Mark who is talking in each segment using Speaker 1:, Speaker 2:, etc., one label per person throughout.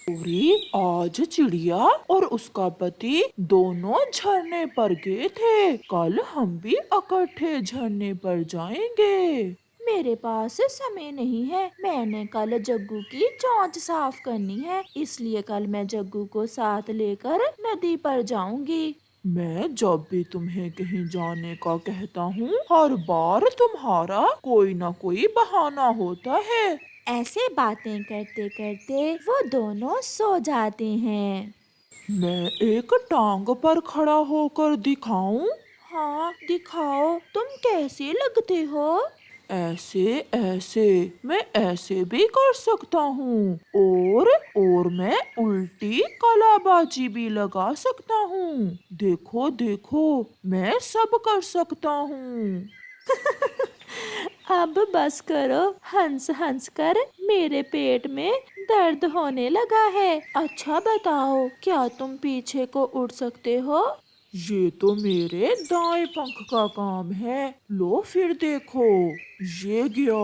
Speaker 1: पूरी आज चिड़िया और उसका पति दोनों झरने पर गए थे। कल हम भी इकट्ठे झरने पर जाएंगे।
Speaker 2: मेरे पास समय नहीं है। मैंने कल जग्गू की चोंच साफ करनी है, इसलिए कल मैं जग्गू को साथ लेकर नदी पर जाऊंगी।
Speaker 1: मैं जब भी तुम्हें कहीं जाने का कहता हूँ, हर बार तुम्हारा कोई ना कोई बहाना होता है।
Speaker 2: ऐसे बातें करते करते वो दोनों सो जाते हैं।
Speaker 1: मैं एक टांग पर खड़ा होकर दिखाऊं?
Speaker 2: हाँ, दिखाओ, तुम कैसे लगते हो?
Speaker 1: ऐसे ऐसे मैं ऐसे भी कर सकता हूँ, और मैं उल्टी कलाबाजी भी लगा सकता हूँ। देखो देखो, मैं सब कर सकता हूँ।
Speaker 2: अब बस करो, हंस हंस कर मेरे पेट में दर्द होने लगा है। अच्छा बताओ, क्या तुम पीछे को उड़ सकते हो?
Speaker 1: ये तो मेरे दाएं पंख का काम है। लो फिर देखो, ये गया।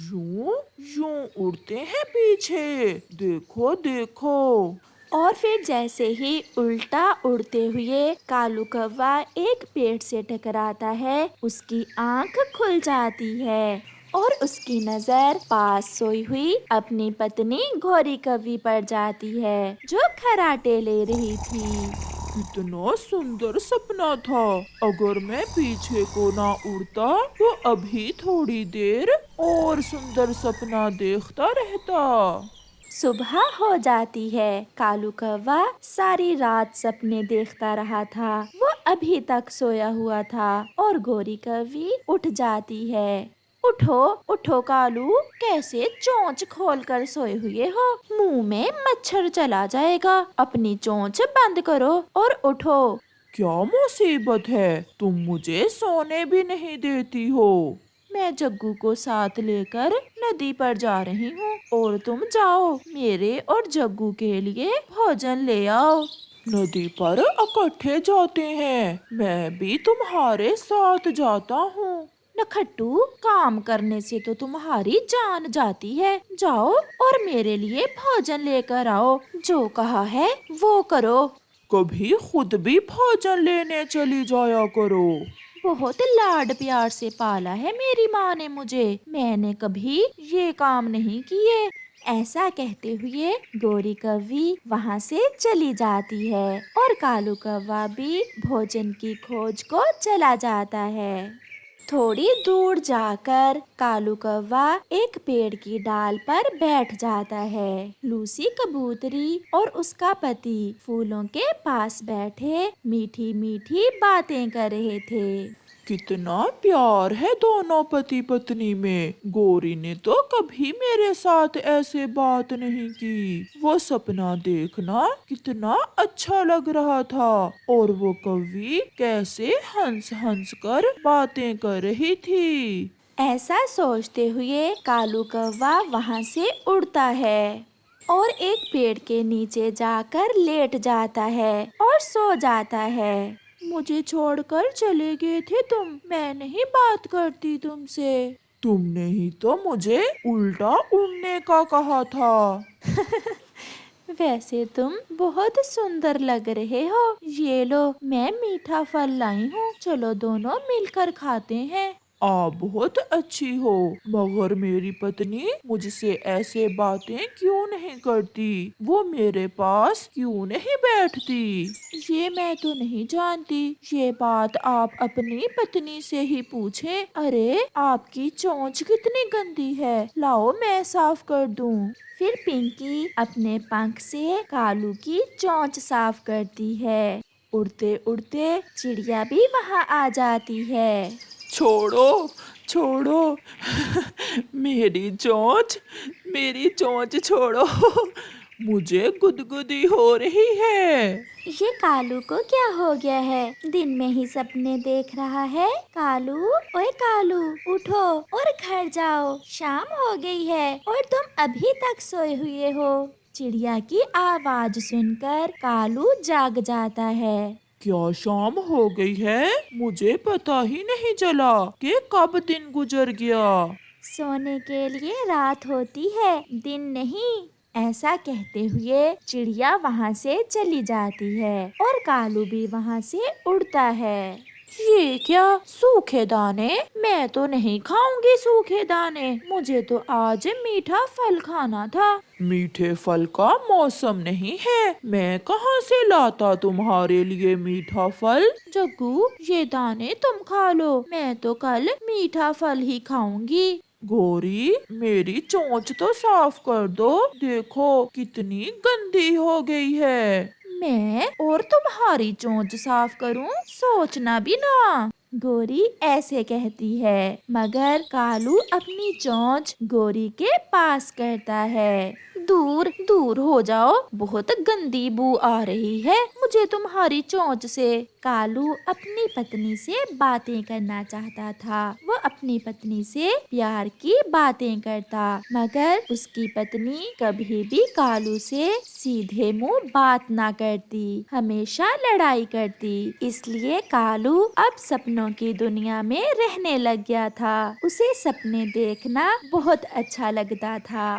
Speaker 1: यूं यूं उड़ते हैं पीछे। देखो देखो।
Speaker 2: और फिर जैसे ही उल्टा उड़ते हुए कालू कौवा एक पेड़ से टकराता है, उसकी आंख खुल जाती है और उसकी नजर पास सोई हुई अपनी पत्नी घोरी कौवी पर जाती है, जो खराटे ले रही थी।
Speaker 1: कितना सुंदर सपना था। अगर मैं पीछे को ना उड़ता तो अभी थोड़ी देर और सुंदर सपना देखता रहता।
Speaker 2: सुबह हो जाती है। कालू कौवा सारी रात सपने देखता रहा था। वो अभी तक सोया हुआ था और गोरी कौवी उठ जाती है। उठो उठो कालू, कैसे चोंच खोलकर सोए हुए हो? मुंह में मच्छर चला जाएगा। अपनी चोंच बंद करो और उठो।
Speaker 1: क्या मुसीबत है, तुम मुझे सोने भी नहीं देती हो।
Speaker 2: मैं जग्गू को साथ लेकर नदी पर जा रही हूँ और तुम जाओ मेरे और जग्गू के लिए भोजन ले आओ।
Speaker 1: नदी पर इकट्ठे जाते हैं, मैं भी तुम्हारे साथ जाता हूँ।
Speaker 2: नखट्टू, काम करने से तो तुम्हारी जान जाती है। जाओ और मेरे लिए भोजन लेकर आओ। जो कहा है वो करो।
Speaker 1: कभी खुद भी भोजन लेने चली जाया करो।
Speaker 2: बहुत लाड प्यार से पाला है मेरी माँ ने मुझे। मैंने कभी ये काम नहीं किए। ऐसा कहते हुए गोरी कौवी वहाँ से चली जाती है और कालू कौवा भी भोजन की खोज को चला जाता है। थोड़ी दूर जाकर कालू कौवा एक पेड़ की डाल पर बैठ जाता है। लूसी कबूतरी और उसका पति फूलों के पास बैठे मीठी मीठी बातें कर रहे थे।
Speaker 1: कितना प्यार है दोनों पति पत्नी में। गोरी ने तो कभी मेरे साथ ऐसे बात नहीं की। वो सपना देखना कितना अच्छा लग रहा था, और वो कवि कैसे हंस हंस कर बातें कर रही थी।
Speaker 2: ऐसा सोचते हुए कालू कौवा वहाँ से उड़ता है और एक पेड़ के नीचे जाकर लेट जाता है और सो जाता है। मुझे छोड़कर चले गए थे तुम। मैं नहीं बात करती तुमसे।
Speaker 1: तुमने ही तो मुझे उल्टा उड़ने का कहा था।
Speaker 2: वैसे तुम बहुत सुंदर लग रहे हो। ये लो, मैं मीठा फल लाई हूँ। चलो दोनों मिलकर खाते हैं।
Speaker 1: आप बहुत अच्छी हो, मगर मेरी पत्नी मुझसे ऐसे बातें क्यों नहीं करती? वो मेरे पास क्यों नहीं बैठती?
Speaker 2: ये मैं तो नहीं जानती। ये बात आप अपनी पत्नी से ही पूछें। अरे, आपकी चोंच कितनी गंदी है। लाओ मैं साफ कर दूं। फिर पिंकी अपने पंख से कालू की चोंच साफ करती है। उड़ते उड़ते चिड़िया भी वहाँ आ जाती है।
Speaker 1: छोड़ो छोड़ो, मेरी मेरी चोंच छोड़ो। मुझे गुदगुदी हो रही है।
Speaker 2: ये कालू को क्या हो गया है? दिन में ही सपने देख रहा है। कालू, ओए कालू, उठो और घर जाओ। शाम हो गई है और तुम अभी तक सोए हुए हो। चिड़िया की आवाज सुनकर कालू जाग जाता है।
Speaker 1: क्या शाम हो गई है? मुझे पता ही नहीं चला कि कब दिन गुजर गया।
Speaker 2: सोने के लिए रात होती है, दिन नहीं। ऐसा कहते हुए चिड़िया वहाँ से चली जाती है और कालू भी वहाँ से उड़ता है। ये क्या, सूखे दाने? मैं तो नहीं खाऊंगी सूखे दाने, मुझे तो आज मीठा फल खाना था।
Speaker 1: मीठे फल का मौसम नहीं है, मैं कहाँ से लाता तुम्हारे लिए मीठा फल।
Speaker 2: जग्गू, ये दाने तुम खा लो, मैं तो कल मीठा फल ही खाऊंगी।
Speaker 1: गोरी, मेरी चोंच तो साफ कर दो, देखो कितनी गंदी हो गई है।
Speaker 2: मैं और तुम्हारी चोंच साफ करूं? सोचना भी ना। गोरी ऐसे कहती है, मगर कालू अपनी चोंच गोरी के पास करता है। दूर दूर हो जाओ, बहुत गंदी बू आ रही है मुझे तुम्हारी चोंच से। कालू अपनी पत्नी से बातें करना चाहता था। वो अपनी पत्नी से प्यार की बातें करता, मगर उसकी पत्नी कभी भी कालू से सीधे मुंह बात ना करती, हमेशा लड़ाई करती। इसलिए कालू अब सपनों की दुनिया में रहने लग गया था। उसे सपने देखना बहुत अच्छा लगता था।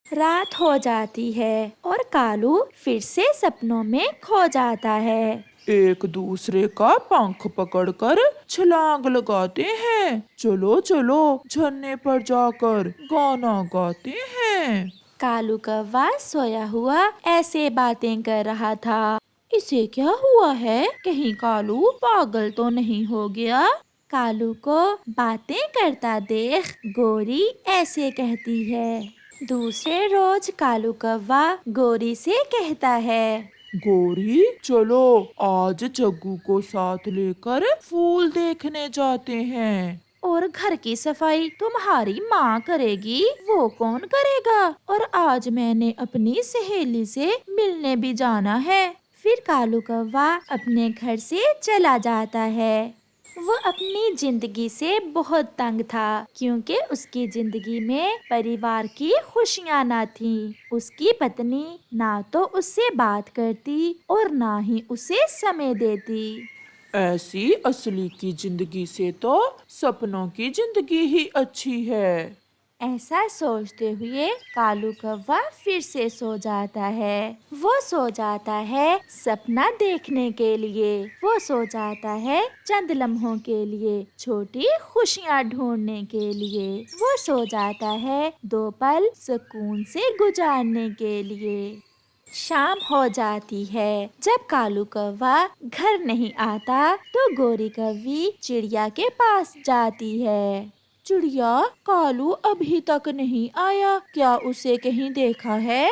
Speaker 2: रात हो जाती है और कालू फिर से सपनों में खो जाता है।
Speaker 1: एक दूसरे का पंख पकड़कर छलांग लगाते हैं। चलो चलो, झरने पर जाकर गाना गाते हैं।
Speaker 2: कालू कौवा सोया हुआ ऐसे बातें कर रहा था। इसे क्या हुआ है? कहीं कालू पागल तो नहीं हो गया? कालू को बातें करता देख गोरी ऐसे कहती है। दूसरे रोज कालू कौवा गोरी से कहता है,
Speaker 1: गोरी, चलो आज जग्गू को साथ लेकर फूल देखने जाते हैं।
Speaker 2: और घर की सफाई तुम्हारी माँ करेगी, वो कौन करेगा? और आज मैंने अपनी सहेली से मिलने भी जाना है। फिर कालू कौवा अपने घर से चला जाता है। वो अपनी जिंदगी से बहुत तंग था, क्योंकि उसकी जिंदगी में परिवार की खुशियाँ ना थी। उसकी पत्नी ना तो उससे बात करती और ना ही उसे समय देती।
Speaker 1: ऐसी असली की जिंदगी से तो सपनों की जिंदगी ही अच्छी है।
Speaker 2: ऐसा सोचते हुए कालू कौवा फिर से सो जाता है। वो सो जाता है सपना देखने के लिए। वो सो जाता है चंद लम्हों के लिए, छोटी खुशियाँ ढूंढने के लिए। वो सो जाता है 2 पल सुकून से गुजारने के लिए। शाम हो जाती है। जब कालू कौवा घर नहीं आता तो गोरी कौवी चिड़िया के पास जाती है। चिड़िया, कालू अभी तक नहीं आया, क्या उसे कहीं देखा है?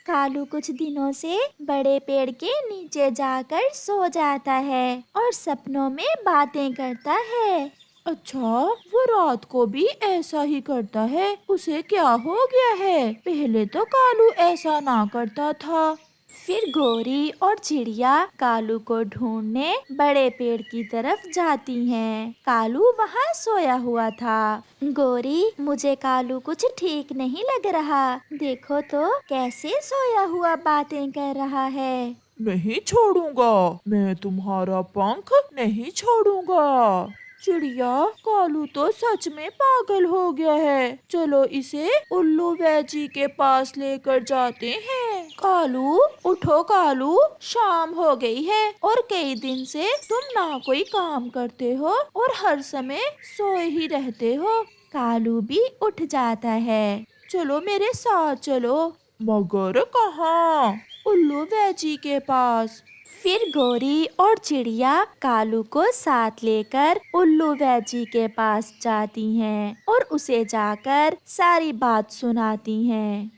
Speaker 2: कालू कुछ दिनों से बड़े पेड़ के नीचे जाकर सो जाता है और सपनों में बातें करता है। अच्छा, वो रात को भी ऐसा ही करता है, उसे क्या हो गया है? पहले तो कालू ऐसा ना करता था। फिर गोरी और चिड़िया कालू को ढूंढने बड़े पेड़ की तरफ जाती हैं। कालू वहाँ सोया हुआ था। गोरी, मुझे कालू कुछ ठीक नहीं लग रहा, देखो तो कैसे सोया हुआ बातें कर रहा है।
Speaker 1: नहीं छोड़ूंगा, मैं तुम्हारा पंख नहीं छोड़ूंगा। चिड़िया, कालू तो सच में पागल हो गया है, चलो इसे उल्लू वैजी के पास लेकर जाते हैं। कालू, उठो कालू, शाम हो गई है और कई दिन से तुम ना कोई काम करते हो और हर समय सोए ही रहते हो। कालू भी उठ जाता है। चलो मेरे साथ चलो। मगर कहाँ? उल्लू वैजी के पास। फिर गोरी और चिड़िया कालू को साथ लेकर उल्लू वैजी के पास जाती हैं और उसे जाकर सारी बात सुनाती हैं।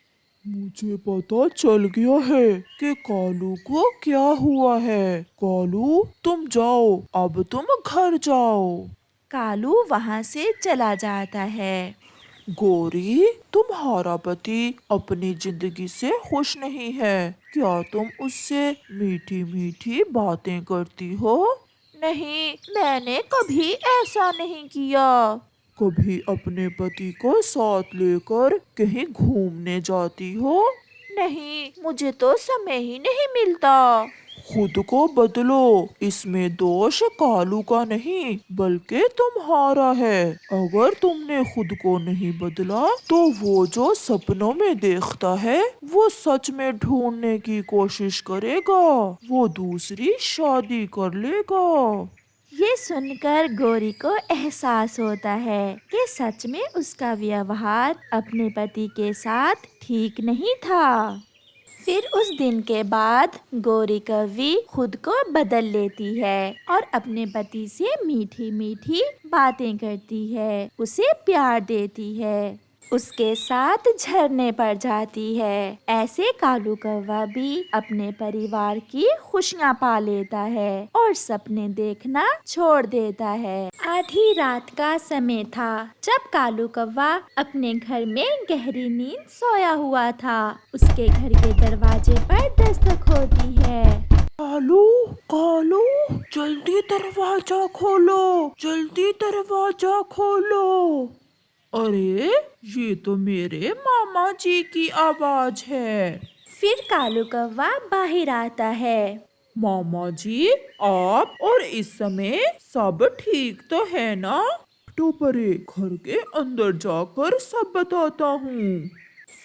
Speaker 1: मुझे पता चल गया है कि कालू को क्या हुआ है। कालू, तुम जाओ, अब तुम घर जाओ।
Speaker 2: कालू वहाँ से चला जाता है।
Speaker 1: गोरी, तुम्हारा पति अपनी जिंदगी से खुश नहीं है, क्या तुम उससे मीठी मीठी बातें करती हो? नहीं, मैंने कभी ऐसा नहीं किया। कभी अपने पति को साथ लेकर कहीं घूमने जाती हो? नहीं, मुझे तो समय ही नहीं मिलता। खुद को बदलो, इसमें दोष कालू का नहीं बल्कि तुम्हारा है। अगर तुमने खुद को नहीं बदला तो वो जो सपनों में देखता है वो सच में ढूंढने की कोशिश करेगा, वो दूसरी शादी कर लेगा।
Speaker 2: ये सुनकर गौरी को एहसास होता है कि सच में उसका व्यवहार अपने पति के साथ ठीक नहीं था। फिर उस दिन के बाद गौरी कवि खुद को बदल लेती है और अपने पति से मीठी मीठी बातें करती है, उसे प्यार देती है, उसके साथ झरने पर जाती है। ऐसे कालू कौवा भी अपने परिवार की खुशियाँ पा लेता है और सपने देखना छोड़ देता है। आधी रात का समय था जब कालू कौवा अपने घर में गहरी नींद सोया हुआ था। उसके घर के दरवाजे पर दस्तक होती है।
Speaker 1: कालू, कालू, जल्दी दरवाजा खोलो, जल्दी दरवाजा खोलो। अरे, ये तो मेरे मामा जी की आवाज है।
Speaker 2: फिर कालू कौवा बाहर आता है।
Speaker 1: मामा जी, आप और इस समय सब ठीक तो है ना? तो परे घर के अंदर जाकर सब बताता हूँ।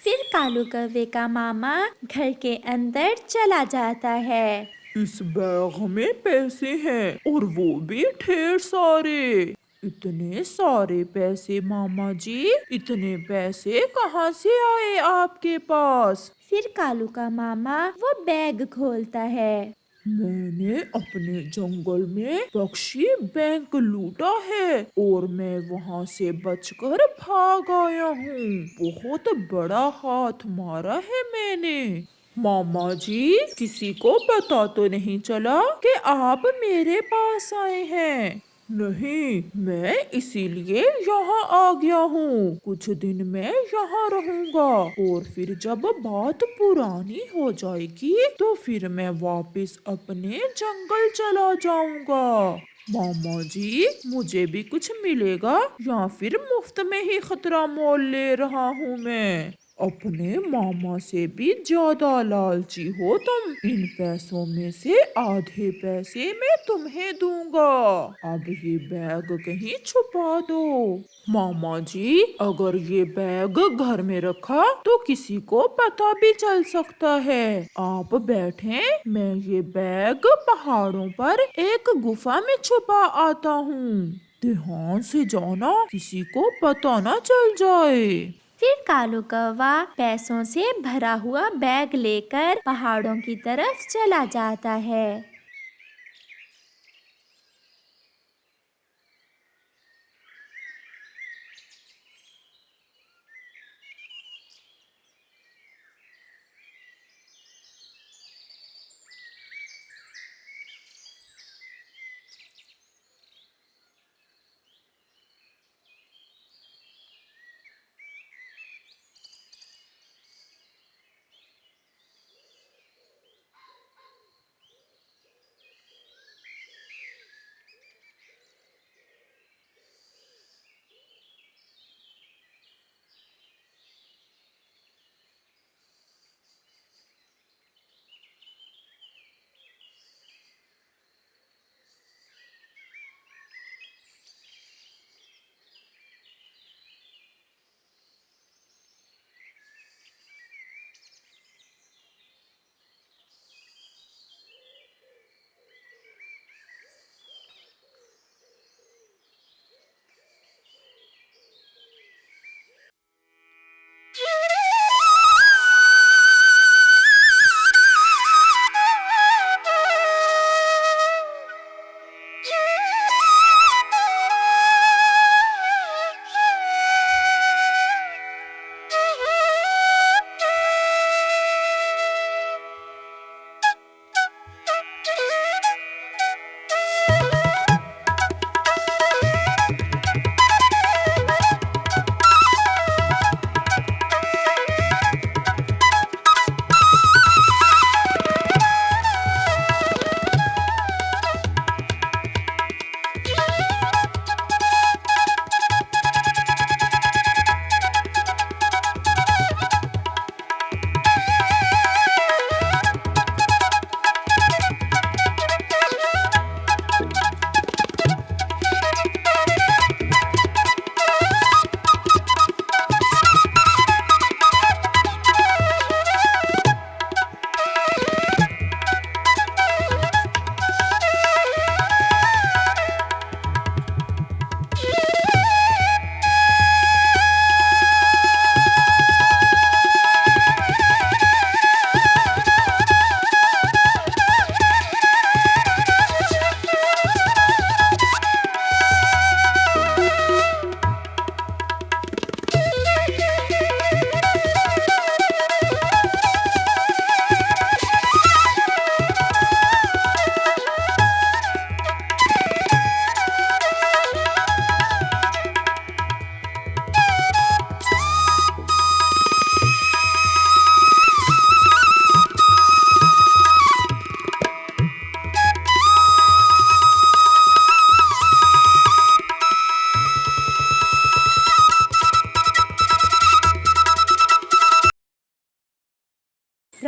Speaker 2: फिर कालू कौवे का मामा घर के अंदर चला जाता है।
Speaker 1: इस बैग में पैसे हैं और वो भी ढेर सारे। इतने सारे पैसे मामा जी, इतने पैसे कहाँ से आए आपके पास?
Speaker 2: फिर कालू का मामा वो बैग खोलता है।
Speaker 1: मैंने अपने जंगल में पक्षी बैंक लूटा है और मैं वहाँ से बचकर भाग आया हूँ। बहुत बड़ा हाथ मारा है मैंने। मामा जी, किसी को पता तो नहीं चला कि आप मेरे पास आए हैं? नहीं, मैं इसीलिए यहाँ आ गया हूँ। कुछ दिन मैं यहाँ रहूँगा और फिर जब बात पुरानी हो जाएगी तो फिर मैं वापस अपने जंगल चला जाऊँगा। मामा जी, मुझे भी कुछ मिलेगा या फिर मुफ्त में ही खतरा मोल ले रहा हूँ मैं? अपने मामा से भी ज्यादा लालची हो तुम। इन पैसों में से आधे पैसे मैं तुम्हें दूंगा। अब ये बैग कहीं छुपा दो। मामा जी, अगर ये बैग घर में रखा तो किसी को पता भी चल सकता है। आप बैठे, मैं ये बैग पहाड़ों पर एक गुफा में छुपा आता हूँ। ध्यान से जाना, किसी को पता ना चल जाए।
Speaker 2: फिर कालू कौवा पैसों से भरा हुआ बैग लेकर पहाड़ों की तरफ चला जाता है।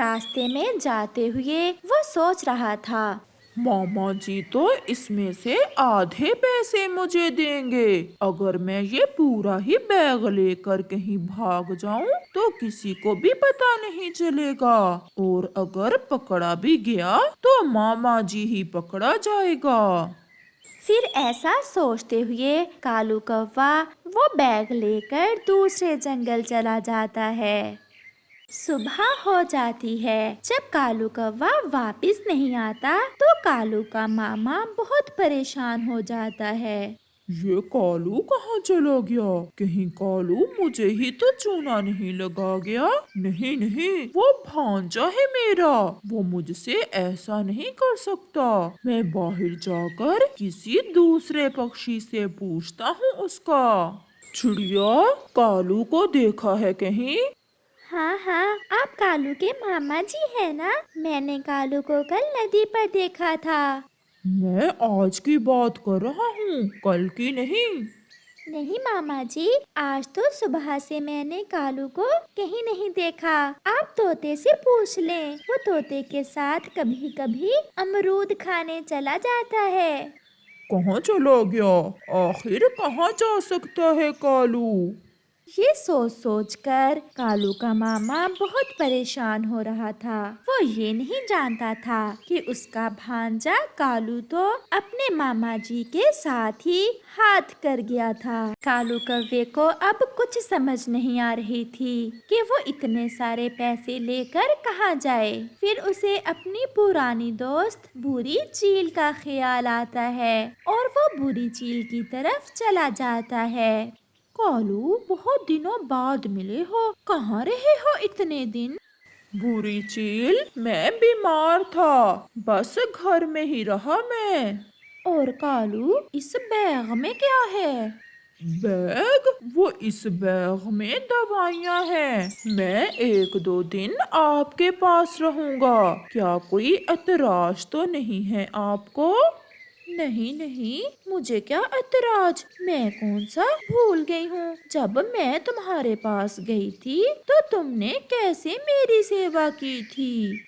Speaker 2: रास्ते में जाते हुए वो सोच रहा था।
Speaker 1: मामा जी तो इसमें से आधे पैसे मुझे देंगे। अगर मैं ये पूरा ही बैग लेकर कहीं भाग जाऊं तो किसी को भी पता नहीं चलेगा, और अगर पकड़ा भी गया तो मामा जी ही पकड़ा जाएगा।
Speaker 2: फिर ऐसा सोचते हुए कालू कौवा वो बैग लेकर दूसरे जंगल चला जाता है। सुबह हो जाती है। जब कालू कौवा वापस नहीं आता तो कालू का मामा बहुत परेशान हो जाता है।
Speaker 1: ये कालू कहाँ चला गया? कहीं कालू मुझे ही तो चूना नहीं लगा गया? नहीं नहीं, वो भांजा है मेरा, वो मुझसे ऐसा नहीं कर सकता। मैं बाहर जाकर किसी दूसरे पक्षी से पूछता हूँ उसका। चिड़िया, कालू को देखा है कहीं?
Speaker 2: हाँ हाँ, आप कालू के मामा जी है ना? मैंने कालू को कल नदी पर देखा था।
Speaker 1: मैं आज की बात कर रहा हूँ, कल की नहीं।
Speaker 2: नहीं मामा जी, आज तो सुबह से मैंने कालू को कहीं नहीं देखा। आप तोते से पूछ लें, वो तोते के साथ कभी कभी अमरूद खाने चला जाता है।
Speaker 1: कहाँ चला गया? आखिर कहाँ जा सकता है कालू?
Speaker 2: ये सोच सोच कर कालू का मामा बहुत परेशान हो रहा था। वो ये नहीं जानता था कि उसका भांजा कालू तो अपने मामा जी के साथ ही हाथ कर गया था। कालू कौवे को अब कुछ समझ नहीं आ रही थी कि वो इतने सारे पैसे लेकर कहाँ जाए। फिर उसे अपनी पुरानी दोस्त बुरी चील का ख्याल आता है और वो बुरी चील की तरफ चला जाता है। कालू, बहुत दिनों बाद मिले हो, कहाँ रहे हो इतने दिन?
Speaker 1: बुरी चील, मैं बीमार था, बस घर में ही रहा मैं।
Speaker 2: और कालू, इस बैग में क्या है?
Speaker 1: बैग? वो इस बैग में दवाइयाँ हैं। मैं 1-2 दिन आपके पास रहूंगा। क्या कोई एतराज तो नहीं है आपको?
Speaker 2: नहीं नहीं, मुझे क्या ऐतराज, मैं कौन सा भूल गई हूँ। जब मैं तुम्हारे पास गई थी तो तुमने कैसे मेरी सेवा की थी।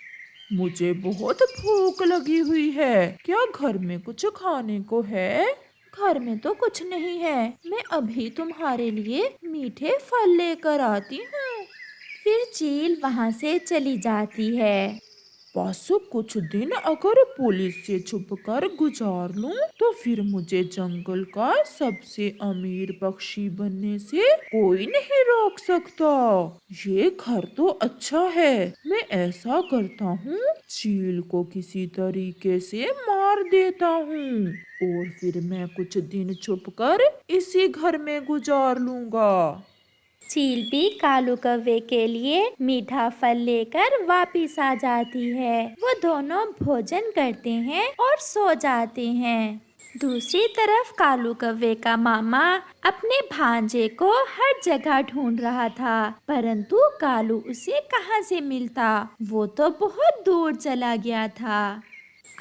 Speaker 1: मुझे बहुत भूख लगी हुई है, क्या घर में कुछ खाने को है?
Speaker 2: घर में तो कुछ नहीं है, मैं अभी तुम्हारे लिए मीठे फल लेकर आती हूँ। फिर चील वहाँ से चली जाती है।
Speaker 1: बस कुछ दिन अगर पुलिस से छुपकर गुजार लूं तो फिर मुझे जंगल का सबसे अमीर पक्षी बनने से कोई नहीं रोक सकता। ये घर तो अच्छा है, मैं ऐसा करता हूँ, चील को किसी तरीके से मार देता हूँ और फिर मैं कुछ दिन छुपकर इसी घर में गुजार लूंगा।
Speaker 2: चील भी कालू कौवे के लिए मीठा फल लेकर वापिस आ जाती है। वो दोनों भोजन करते हैं और सो जाते हैं। दूसरी तरफ कालू कौवे का मामा अपने भांजे को हर जगह ढूंढ रहा था, परंतु कालू उसे कहाँ से मिलता, वो तो बहुत दूर चला गया था।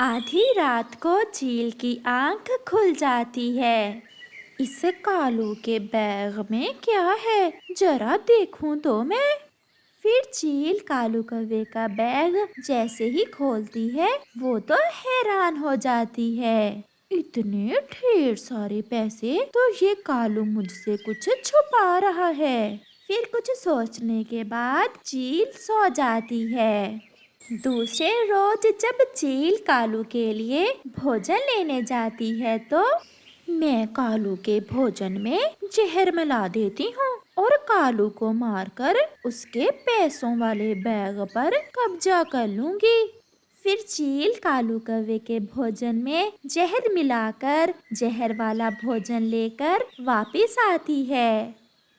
Speaker 2: आधी रात को चील की आंख खुल जाती है। इस कालू के बैग में क्या है, जरा देखूं तो मैं। फिर चील कालू कौवे का बैग जैसे ही खोलती है वो तो हैरान हो जाती है। इतने ढेर सारे पैसे, तो ये कालू मुझसे कुछ छुपा रहा है। फिर कुछ सोचने के बाद चील सो जाती है। दूसरे रोज जब चील कालू के लिए भोजन लेने जाती है तो मैं कालू के भोजन में जहर मिला देती हूँ और कालू को मारकर उसके पैसों वाले बैग पर कब्जा कर लूंगी। फिर चील कालू कौवे के भोजन में जहर मिलाकर जहर वाला भोजन लेकर वापिस आती है।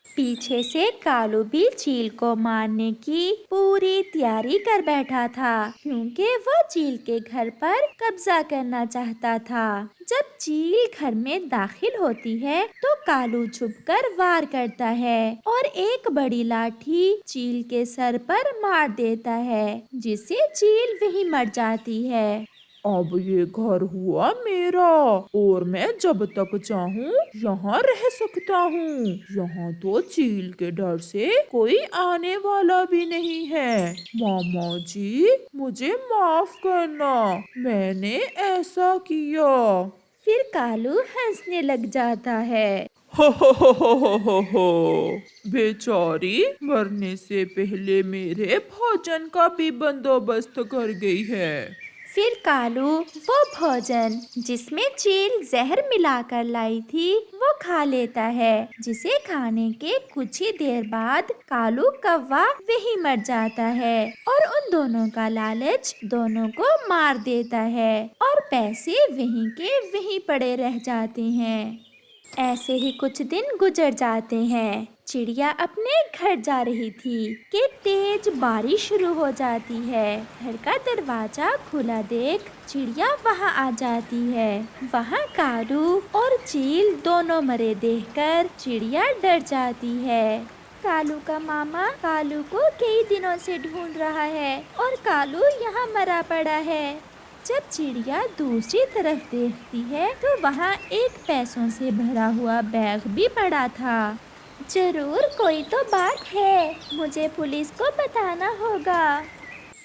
Speaker 2: पीछे से कालू भी चील को मारने की पूरी तैयारी कर बैठा था, क्योंकि वो चील के घर पर कब्जा करना चाहता था। जब चील घर में दाखिल होती है तो कालू छुपकर वार करता है और एक बड़ी लाठी चील के सर पर मार देता है, जिससे चील वहीं मर जाती है।
Speaker 1: अब ये घर हुआ मेरा और मैं जब तक चाहूँ यहाँ रह सकता हूँ। यहाँ तो चील के डर से कोई आने वाला भी नहीं है। मामा जी, मुझे माफ करना, मैंने ऐसा किया।
Speaker 2: फिर कालू हंसने लग जाता है।
Speaker 1: हो, बेचारी मरने से पहले मेरे भोजन का भी बंदोबस्त कर गई है।
Speaker 2: फिर कालू वो भोजन जिसमें चील जहर मिलाकर लाई थी वो खा लेता है, जिसे खाने के कुछ ही देर बाद कालू कौवा वही मर जाता है और उन दोनों का लालच दोनों को मार देता है और पैसे वहीं के वहीं पड़े रह जाते हैं। ऐसे ही कुछ दिन गुजर जाते हैं। चिड़िया अपने घर जा रही थी कि तेज बारिश शुरू हो जाती है। घर का दरवाजा खुला देख चिड़िया वहां आ जाती है। वहां कालू और चील दोनों मरे देखकर चिड़िया डर जाती है। कालू का मामा कालू को कई दिनों से ढूंढ रहा है और कालू यहाँ मरा पड़ा है। जब चिड़िया दूसरी तरफ देखती है तो वहाँ एक पैसों से भरा हुआ बैग भी पड़ा था। जरूर कोई तो बात है, मुझे पुलिस को बताना होगा।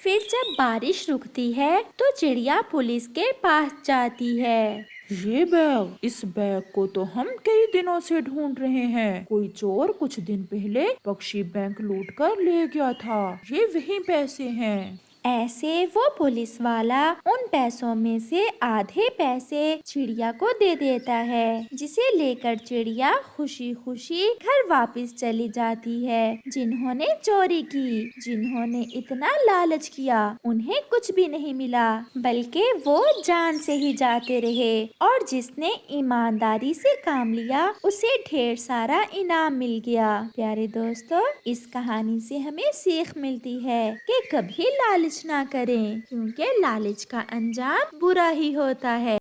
Speaker 2: फिर जब बारिश रुकती है तो चिड़िया पुलिस के पास जाती है।
Speaker 1: ये बैग, इस बैग को तो हम कई दिनों से ढूंढ रहे हैं। कोई चोर कुछ दिन पहले पक्षी बैंक लूट कर ले गया था। ये वही पैसे हैं।
Speaker 2: ऐसे वो पुलिस वाला उन पैसों में से आधे पैसे चिड़िया को दे देता है, जिसे लेकर चिड़िया खुशी खुशी घर वापस चली जाती है। जिन्होंने चोरी की, जिन्होंने इतना लालच किया, उन्हें कुछ भी नहीं मिला, बल्कि वो जान से ही जाते रहे। और जिसने ईमानदारी से काम लिया उसे ढेर सारा इनाम मिल गया। प्यारे दोस्तों, इस कहानी से हमें सीख मिलती है कि कभी लालच ना करें, क्योंकि लालच का अंजाम बुरा ही होता है।